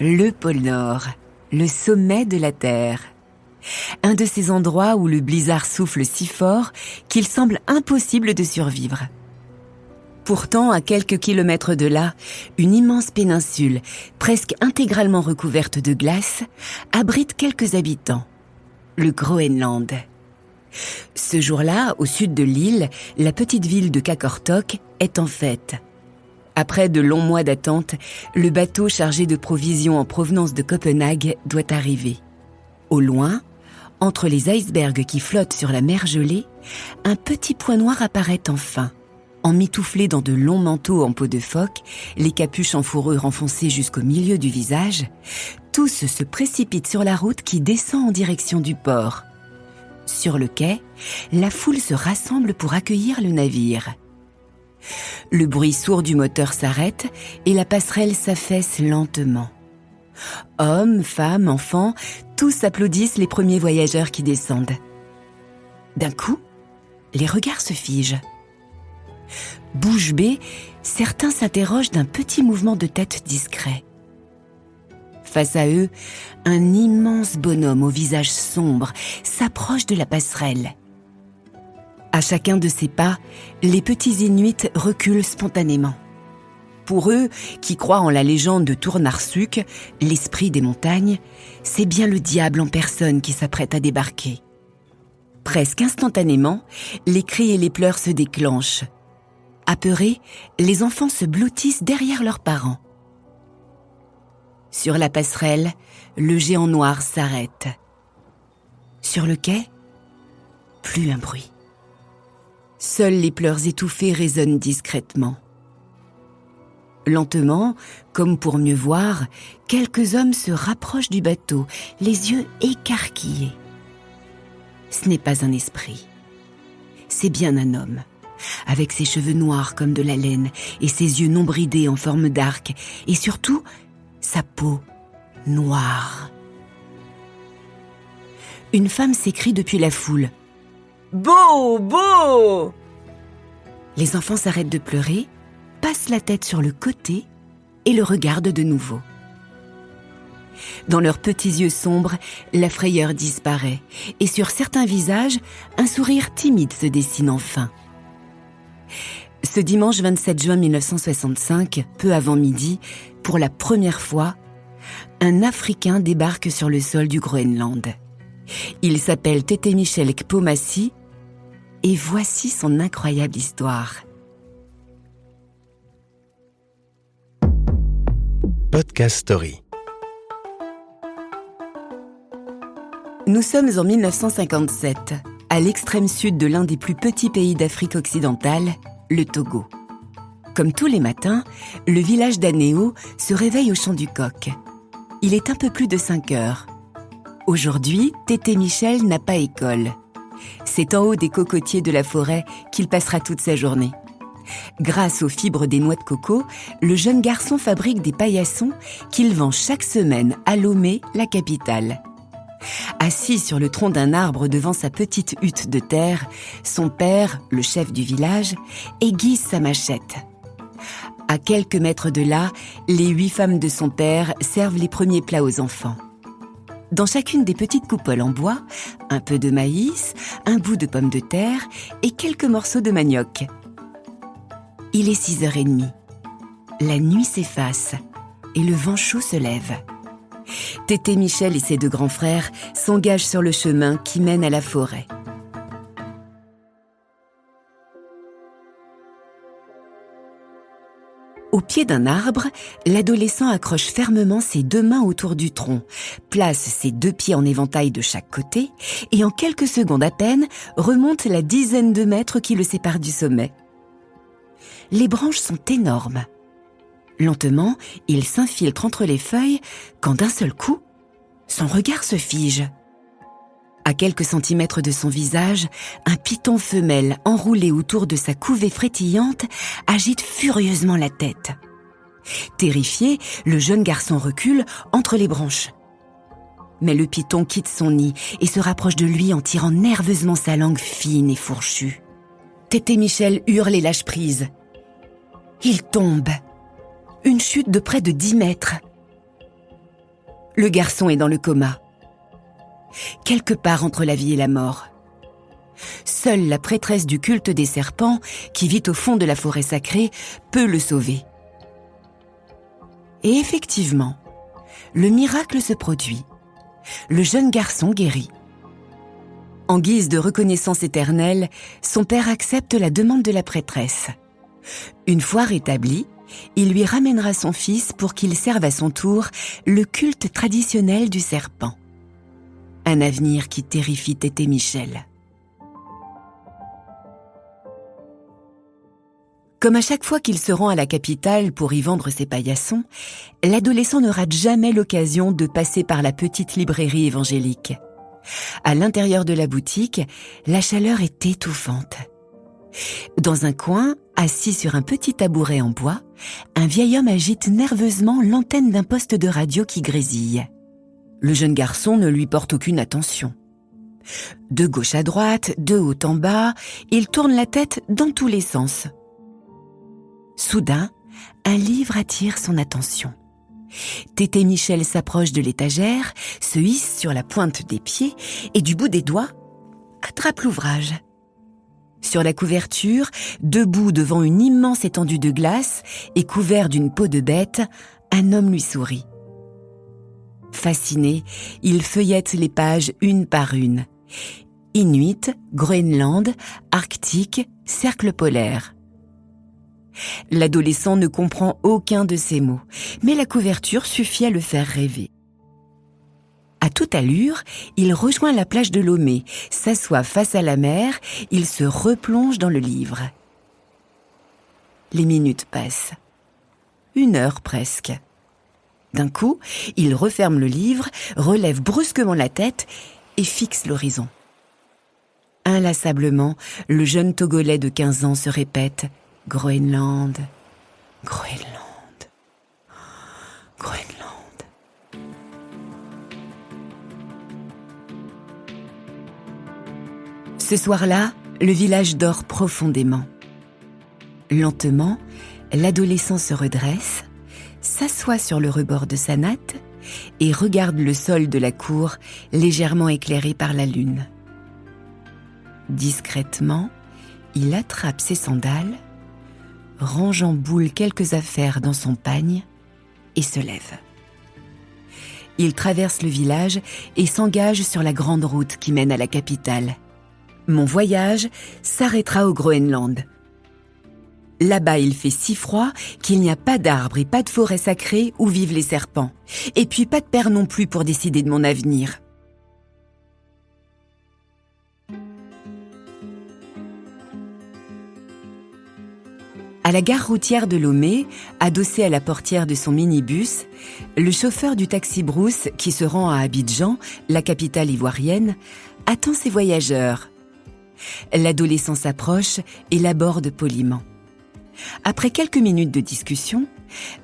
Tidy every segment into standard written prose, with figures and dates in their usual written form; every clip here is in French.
Le pôle Nord, le sommet de la Terre. Un de ces endroits où le blizzard souffle si fort qu'il semble impossible de survivre. Pourtant, à quelques kilomètres de là, une immense péninsule, presque intégralement recouverte de glace, abrite quelques habitants. Le Groenland. Ce jour-là, au sud de l'île, la petite ville de Qaqortoq est en fête. Après de longs mois d'attente, le bateau chargé de provisions en provenance de Copenhague doit arriver. Au loin, entre les icebergs qui flottent sur la mer gelée, un petit point noir apparaît enfin. Emmitouflés dans de longs manteaux en peau de phoque, les capuches en fourrure enfoncées jusqu'au milieu du visage, tous se précipitent sur la route qui descend en direction du port. Sur le quai, la foule se rassemble pour accueillir le navire. Le bruit sourd du moteur s'arrête et la passerelle s'affaisse lentement. Hommes, femmes, enfants, tous applaudissent les premiers voyageurs qui descendent. D'un coup, les regards se figent. Bouche bée, certains s'interrogent d'un petit mouvement de tête discret. Face à eux, un immense bonhomme au visage sombre s'approche de la passerelle. À chacun de ses pas, les petits Inuits reculent spontanément. Pour eux, qui croient en la légende de Tournarsuk, l'esprit des montagnes, c'est bien le diable en personne qui s'apprête à débarquer. Presque instantanément, les cris et les pleurs se déclenchent. Apeurés, les enfants se blottissent derrière leurs parents. Sur la passerelle, le géant noir s'arrête. Sur le quai, plus un bruit. Seuls les pleurs étouffés résonnent discrètement. Lentement, comme pour mieux voir, quelques hommes se rapprochent du bateau, les yeux écarquillés. Ce n'est pas un esprit. C'est bien un homme, avec ses cheveux noirs comme de la laine et ses yeux non bridés en forme d'arc, et surtout, sa peau noire. Une femme s'écrie depuis la foule. « Beau, beau !» Les enfants s'arrêtent de pleurer, passent la tête sur le côté et le regardent de nouveau. Dans leurs petits yeux sombres, la frayeur disparaît et sur certains visages, un sourire timide se dessine enfin. Ce dimanche 27 juin 1965, peu avant midi, pour la première fois, un Africain débarque sur le sol du Groenland. Il s'appelle Tetemichel Kpomassie et voici son incroyable histoire. Podcast Story. Nous sommes en 1957, à l'extrême sud de l'un des plus petits pays d'Afrique occidentale, le Togo. Comme tous les matins, le village d'Anéo se réveille au chant du coq. Il est un peu plus de 5 heures. Aujourd'hui, Tetemichel n'a pas école. C'est en haut des cocotiers de la forêt qu'il passera toute sa journée. Grâce aux fibres des noix de coco, le jeune garçon fabrique des paillassons qu'il vend chaque semaine à Lomé, la capitale. Assis sur le tronc d'un arbre devant sa petite hutte de terre, son père, le chef du village, aiguise sa machette. À quelques mètres de là, les 8 femmes de son père servent les premiers plats aux enfants. Dans chacune des petites coupoles en bois, un peu de maïs, un bout de pomme de terre et quelques morceaux de manioc. Il est 6h30. La nuit s'efface et le vent chaud se lève. Tetemichel et ses 2 grands frères s'engagent sur le chemin qui mène à la forêt. Au pied d'un arbre, l'adolescent accroche fermement ses 2 mains autour du tronc, place ses 2 pieds en éventail de chaque côté et en quelques secondes à peine remonte la dizaine de mètres qui le séparent du sommet. Les branches sont énormes. Lentement, il s'infiltre entre les feuilles quand d'un seul coup, son regard se fige. À quelques centimètres de son visage, un python femelle enroulé autour de sa couvée frétillante agite furieusement la tête. Terrifié, le jeune garçon recule entre les branches. Mais le python quitte son nid et se rapproche de lui en tirant nerveusement sa langue fine et fourchue. Tetemichel hurle et lâche prise. Il tombe. Une chute de près de 10 mètres. Le garçon est dans le coma. Quelque part entre la vie et la mort. Seule la prêtresse du culte des serpents, qui vit au fond de la forêt sacrée, peut le sauver. Et effectivement, le miracle se produit. Le jeune garçon guérit. En guise de reconnaissance éternelle, son père accepte la demande de la prêtresse. Une fois rétabli, il lui ramènera son fils pour qu'il serve à son tour le culte traditionnel du serpent. Un avenir qui terrifie Tété Michel. Comme à chaque fois qu'il se rend à la capitale pour y vendre ses paillassons, l'adolescent ne rate jamais l'occasion de passer par la petite librairie évangélique. À l'intérieur de la boutique, la chaleur est étouffante. Dans un coin, assis sur un petit tabouret en bois, un vieil homme agite nerveusement l'antenne d'un poste de radio qui grésille. Le jeune garçon ne lui porte aucune attention. De gauche à droite, de haut en bas, il tourne la tête dans tous les sens. Soudain, un livre attire son attention. Tété Michel s'approche de l'étagère, se hisse sur la pointe des pieds et du bout des doigts, attrape l'ouvrage. Sur la couverture, debout devant une immense étendue de glace et couvert d'une peau de bête, un homme lui sourit. Fasciné, il feuillette les pages une par une. Inuit, Groenland, Arctique, cercle polaire. L'adolescent ne comprend aucun de ces mots, mais la couverture suffit à le faire rêver. À toute allure, il rejoint la plage de Lomé, s'assoit face à la mer, il se replonge dans le livre. Les minutes passent. 1 heure presque. D'un coup, il referme le livre, relève brusquement la tête et fixe l'horizon. Inlassablement, le jeune Togolais de 15 ans se répète « Groenland, Groenland, Groenland ». Ce soir-là, le village dort profondément. Lentement, l'adolescent se redresse, s'assoit sur le rebord de sa natte et regarde le sol de la cour légèrement éclairé par la lune. Discrètement, il attrape ses sandales, range en boule quelques affaires dans son pagne et se lève. Il traverse le village et s'engage sur la grande route qui mène à la capitale. Mon voyage s'arrêtera au Groenland. Là-bas, il fait si froid qu'il n'y a pas d'arbres et pas de forêt sacrée où vivent les serpents. Et puis pas de père non plus pour décider de mon avenir. À la gare routière de Lomé, adossé à la portière de son minibus, le chauffeur du taxi brousse qui se rend à Abidjan, la capitale ivoirienne, attend ses voyageurs. L'adolescent s'approche et l'aborde poliment. Après quelques minutes de discussion,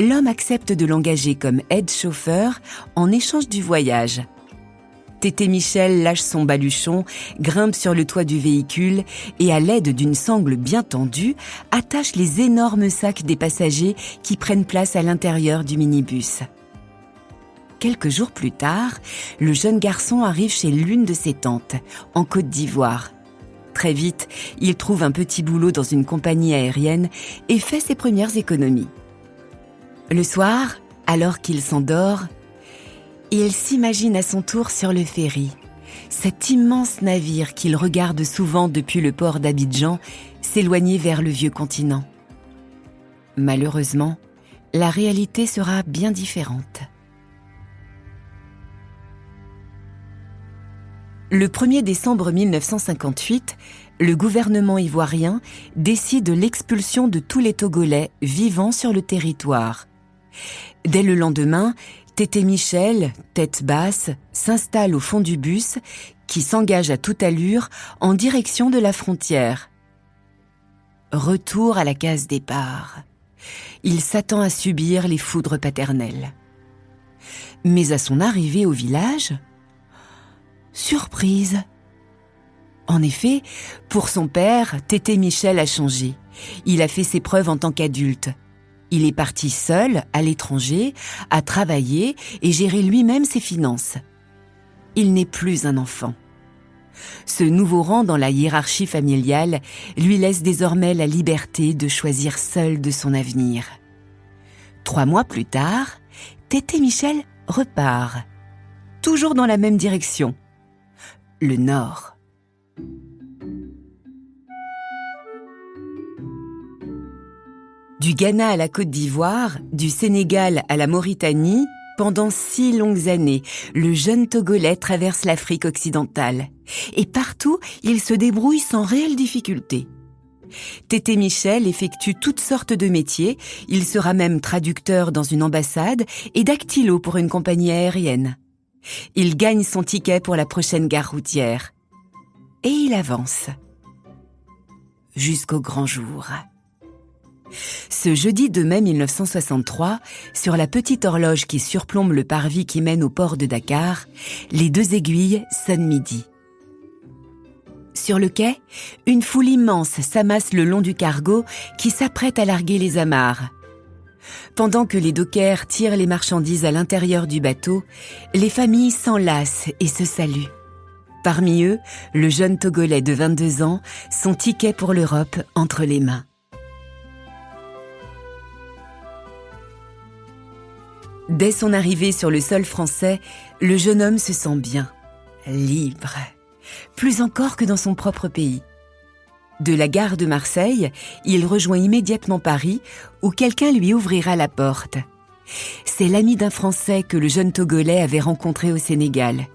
l'homme accepte de l'engager comme aide-chauffeur en échange du voyage. Tété Michel lâche son baluchon, grimpe sur le toit du véhicule et à l'aide d'une sangle bien tendue, attache les énormes sacs des passagers qui prennent place à l'intérieur du minibus. Quelques jours plus tard, le jeune garçon arrive chez l'une de ses tantes, en Côte d'Ivoire. Très vite, il trouve un petit boulot dans une compagnie aérienne et fait ses premières économies. Le soir, alors qu'il s'endort, il s'imagine à son tour sur le ferry, cet immense navire qu'il regarde souvent depuis le port d'Abidjan s'éloigner vers le vieux continent. Malheureusement, la réalité sera bien différente. Le 1er décembre 1958, le gouvernement ivoirien décide l'expulsion de tous les Togolais vivant sur le territoire. Dès le lendemain, Tété Michel, tête basse, s'installe au fond du bus qui s'engage à toute allure en direction de la frontière. Retour à la case départ. Il s'attend à subir les foudres paternelles. Mais à son arrivée au village, surprise! En effet, pour son père, Tété Michel a changé. Il a fait ses preuves en tant qu'adulte. Il est parti seul, à l'étranger, à travailler et gérer lui-même ses finances. Il n'est plus un enfant. Ce nouveau rang dans la hiérarchie familiale lui laisse désormais la liberté de choisir seul de son avenir. 3 mois plus tard, Tété Michel repart, toujours dans la même direction, le nord. Du Ghana à la Côte d'Ivoire, du Sénégal à la Mauritanie, pendant 6 longues années, le jeune Togolais traverse l'Afrique occidentale. Et partout, il se débrouille sans réelle difficulté. Tété Michel effectue toutes sortes de métiers, il sera même traducteur dans une ambassade et dactylo pour une compagnie aérienne. Il gagne son ticket pour la prochaine gare routière. Et il avance. Jusqu'au grand jour. Ce jeudi 2 mai 1963, sur la petite horloge qui surplombe le parvis qui mène au port de Dakar, les 2 aiguilles sonnent midi. Sur le quai, une foule immense s'amasse le long du cargo qui s'apprête à larguer les amarres. Pendant que les dockers tirent les marchandises à l'intérieur du bateau, les familles s'enlacent et se saluent. Parmi eux, le jeune Togolais de 22 ans, son ticket pour l'Europe entre les mains. Dès son arrivée sur le sol français, le jeune homme se sent bien, libre, plus encore que dans son propre pays. De la gare de Marseille, il rejoint immédiatement Paris, où quelqu'un lui ouvrira la porte. C'est l'ami d'un Français que le jeune Togolais avait rencontré au Sénégal.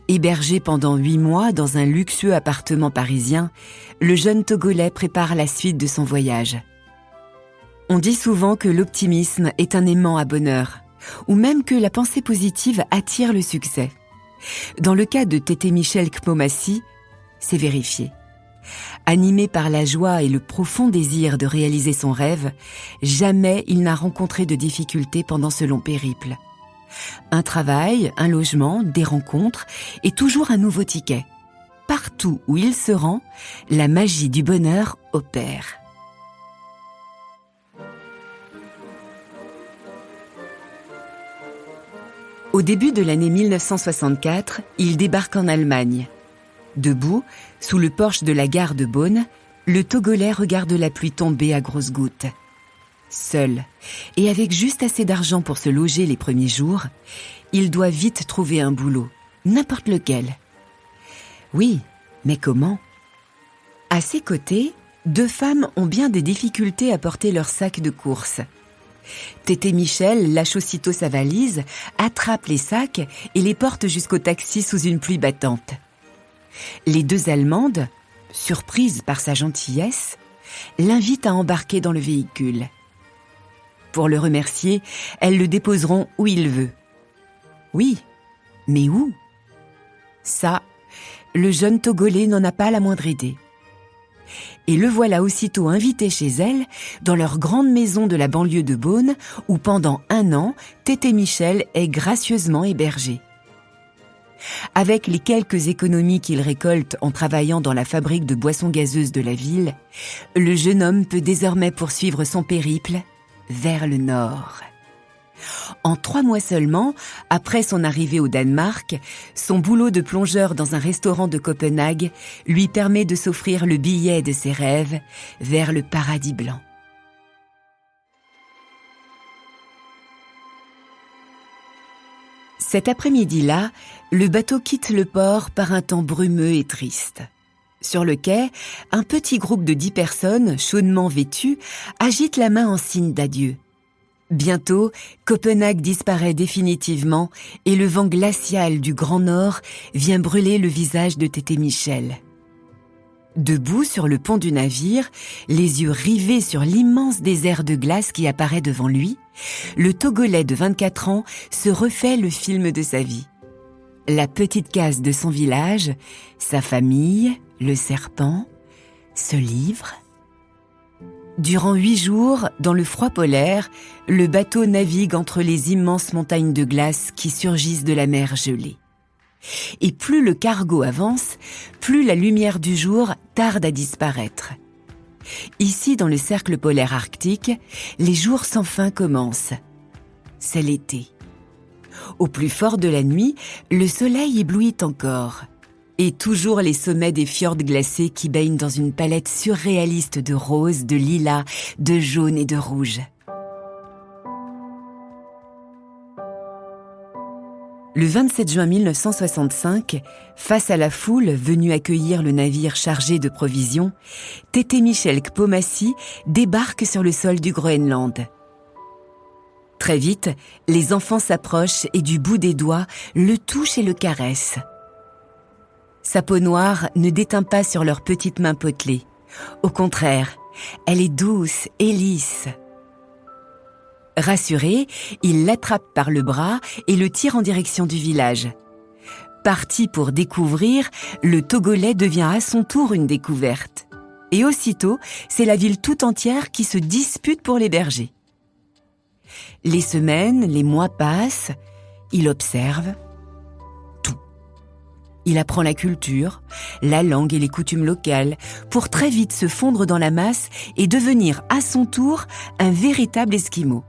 Hébergé pendant 8 mois dans un luxueux appartement parisien, le jeune Togolais prépare la suite de son voyage. On dit souvent que l'optimisme est un aimant à bonheur, ou même que la pensée positive attire le succès. Dans le cas de Tété Michel Kpomassi, c'est vérifié. Animé par la joie et le profond désir de réaliser son rêve, jamais il n'a rencontré de difficultés pendant ce long périple. Un travail, un logement, des rencontres et toujours un nouveau ticket. Partout où il se rend, la magie du bonheur opère. Au début de l'année 1964, il débarque en Allemagne. Debout, sous le porche de la gare de Beaune, le Togolais regarde la pluie tomber à grosses gouttes. Seul, et avec juste assez d'argent pour se loger les premiers jours, il doit vite trouver un boulot, n'importe lequel. Oui, mais comment ? À ses côtés, 2 femmes ont bien des difficultés à porter leur sac de course. Tété Michel lâche aussitôt sa valise, attrape les sacs et les porte jusqu'au taxi sous une pluie battante. Les 2 Allemandes, surprises par sa gentillesse, l'invitent à embarquer dans le véhicule. Pour le remercier, elles le déposeront où il veut. Oui, mais où ? Ça, le jeune Togolais n'en a pas la moindre idée. Et le voilà aussitôt invité chez elle, dans leur grande maison de la banlieue de Beaune, où pendant 1 an, Tété Michel est gracieusement hébergé. Avec les quelques économies qu'il récolte en travaillant dans la fabrique de boissons gazeuses de la ville, le jeune homme peut désormais poursuivre son périple vers le nord. En 3 mois seulement, après son arrivée au Danemark, son boulot de plongeur dans un restaurant de Copenhague lui permet de s'offrir le billet de ses rêves vers le paradis blanc. Cet après-midi-là, le bateau quitte le port par un temps brumeux et triste. Sur le quai, un petit groupe de 10 personnes, chaudement vêtues, agite la main en signe d'adieu. Bientôt, Copenhague disparaît définitivement et le vent glacial du Grand Nord vient brûler le visage de Tété Michel. Debout sur le pont du navire, les yeux rivés sur l'immense désert de glace qui apparaît devant lui, le Togolais de 24 ans se refait le film de sa vie. La petite case de son village, sa famille, le serpent, ce livre. Durant 8 jours, dans le froid polaire, le bateau navigue entre les immenses montagnes de glace qui surgissent de la mer gelée. Et plus le cargo avance, plus la lumière du jour tarde à disparaître. Ici, dans le cercle polaire arctique, les jours sans fin commencent. C'est l'été. Au plus fort de la nuit, le soleil éblouit encore. Et toujours les sommets des fjords glacés qui baignent dans une palette surréaliste de rose, de lilas, de jaune et de rouge. Le 27 juin 1965, face à la foule venue accueillir le navire chargé de provisions, Tété-Michel Kpomassi débarque sur le sol du Groenland. Très vite, les enfants s'approchent et du bout des doigts, le touchent et le caressent. Sa peau noire ne déteint pas sur leurs petites mains potelées. Au contraire, elle est douce et lisse. Rassuré, il l'attrape par le bras et le tire en direction du village. Parti pour découvrir, le Togolais devient à son tour une découverte. Et aussitôt, c'est la ville tout entière qui se dispute pour l'héberger. Les semaines, les mois passent, il observe tout. Il apprend la culture, la langue et les coutumes locales pour très vite se fondre dans la masse et devenir à son tour un véritable Esquimau.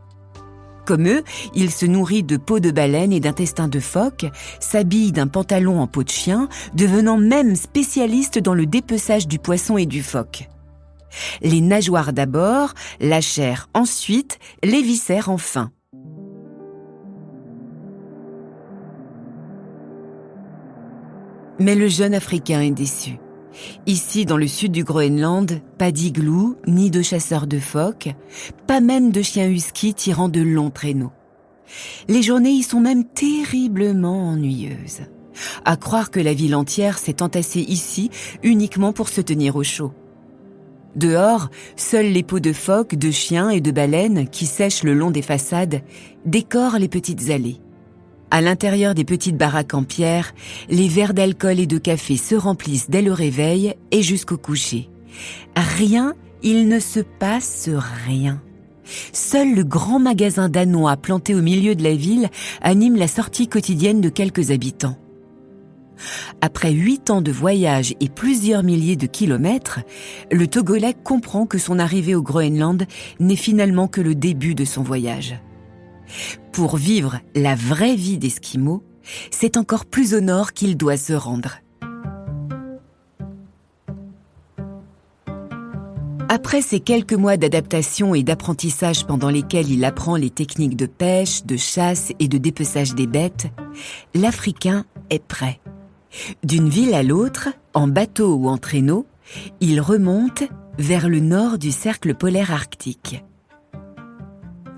Comme eux, il se nourrit de peau de baleine et d'intestins de phoque, s'habille d'un pantalon en peau de chien, devenant même spécialiste dans le dépeçage du poisson et du phoque. Les nageoires d'abord, la chair ensuite, les viscères enfin. Mais le jeune Africain est déçu. Ici, dans le sud du Groenland, pas d'igloo, ni de chasseurs de phoques, pas même de chiens husky tirant de longs traîneaux. Les journées y sont même terriblement ennuyeuses. À croire que la ville entière s'est entassée ici uniquement pour se tenir au chaud. Dehors, seules les peaux de phoques, de chiens et de baleines qui sèchent le long des façades décorent les petites allées. À l'intérieur des petites baraques en pierre, les verres d'alcool et de café se remplissent dès le réveil et jusqu'au coucher. Rien, il ne se passe rien. Seul le grand magasin danois planté au milieu de la ville anime la sortie quotidienne de quelques habitants. Après 8 ans de voyage et plusieurs milliers de kilomètres, le Togolais comprend que son arrivée au Groenland n'est finalement que le début de son voyage. Pour vivre la vraie vie d'Esquimau, c'est encore plus au nord qu'il doit se rendre. Après ces quelques mois d'adaptation et d'apprentissage pendant lesquels il apprend les techniques de pêche, de chasse et de dépeçage des bêtes, l'Africain est prêt. D'une ville à l'autre, en bateau ou en traîneau, il remonte vers le nord du cercle polaire arctique.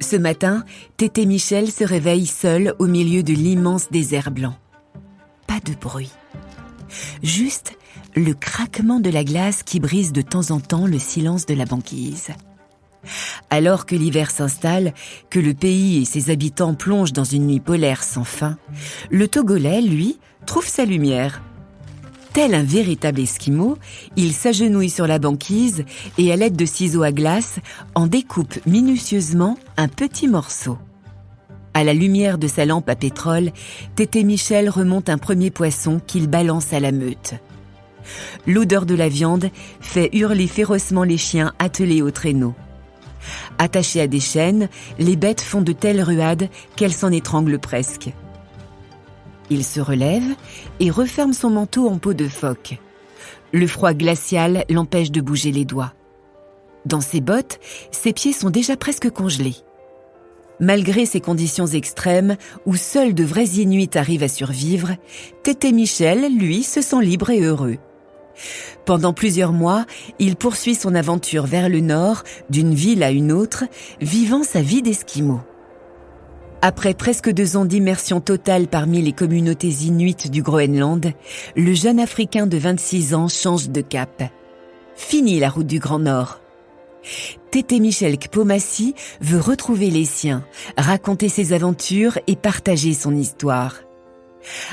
Ce matin, Tété-Michel se réveille seul au milieu de l'immense désert blanc. Pas de bruit. Juste le craquement de la glace qui brise de temps en temps le silence de la banquise. Alors que l'hiver s'installe, que le pays et ses habitants plongent dans une nuit polaire sans fin, le Togolais, lui, trouve sa lumière. Tel un véritable Esquimau, il s'agenouille sur la banquise et à l'aide de ciseaux à glace, en découpe minutieusement un petit morceau. À la lumière de sa lampe à pétrole, Tété-Michel remonte un premier poisson qu'il balance à la meute. L'odeur de la viande fait hurler férocement les chiens attelés au traîneau. Attachées à des chaînes, les bêtes font de telles ruades qu'elles s'en étranglent presque. Il se relève et referme son manteau en peau de phoque. Le froid glacial l'empêche de bouger les doigts. Dans ses bottes, ses pieds sont déjà presque congelés. Malgré ces conditions extrêmes, où seuls de vrais Inuits arrivent à survivre, Tété-Michel, lui, se sent libre et heureux. Pendant plusieurs mois, il poursuit son aventure vers le nord, d'une ville à une autre, vivant sa vie d'Esquimau. Après presque 2 ans d'immersion totale parmi les communautés inuites du Groenland, le jeune Africain de 26 ans change de cap. Fini la route du Grand Nord. Tété-Michel Kpomassi veut retrouver les siens, raconter ses aventures et partager son histoire.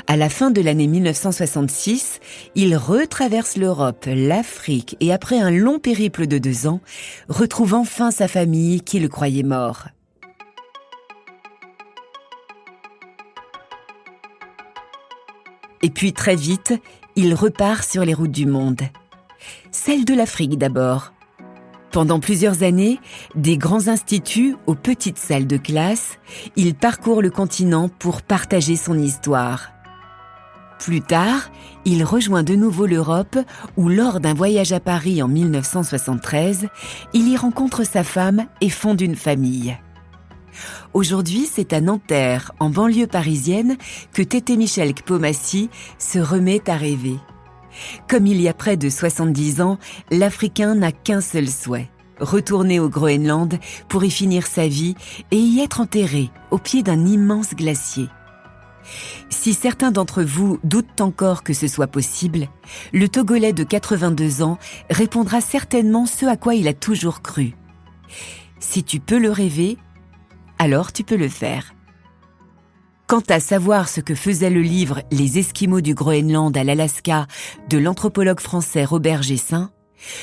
À la fin de l'année 1966, il retraverse l'Europe, l'Afrique et après un long périple de 2 ans, retrouve enfin sa famille qui le croyait mort. Et puis très vite, il repart sur les routes du monde. Celle de l'Afrique d'abord. Pendant plusieurs années, des grands instituts aux petites salles de classe, il parcourt le continent pour partager son histoire. Plus tard, il rejoint de nouveau l'Europe où, lors d'un voyage à Paris en 1973, il y rencontre sa femme et fonde une famille. Aujourd'hui, c'est à Nanterre, en banlieue parisienne, que Tété-Michel Kpomassi se remet à rêver. Comme il y a près de 70 ans, l'Africain n'a qu'un seul souhait, retourner au Groenland pour y finir sa vie et y être enterré au pied d'un immense glacier. Si certains d'entre vous doutent encore que ce soit possible, le Togolais de 82 ans répondra certainement ce à quoi il a toujours cru. Si tu peux le rêver, alors tu peux le faire. Quant à savoir ce que faisait le livre « Les Esquimaux du Groenland à l'Alaska » de l'anthropologue français Robert Gessin,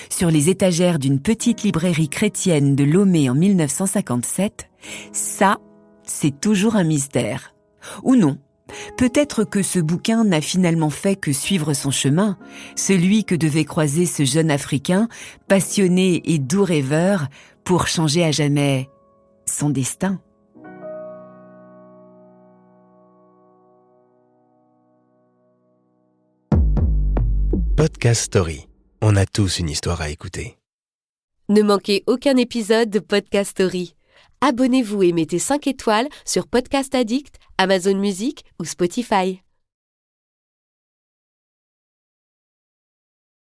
sur les étagères d'une petite librairie chrétienne de Lomé en 1957, ça, c'est toujours un mystère. Ou non, peut-être que ce bouquin n'a finalement fait que suivre son chemin, celui que devait croiser ce jeune Africain, passionné et doux rêveur, pour changer à jamais son destin. Podcast Story. On a tous une histoire à écouter. Ne manquez aucun épisode de Podcast Story. Abonnez-vous et mettez 5 étoiles sur Podcast Addict, Amazon Music ou Spotify.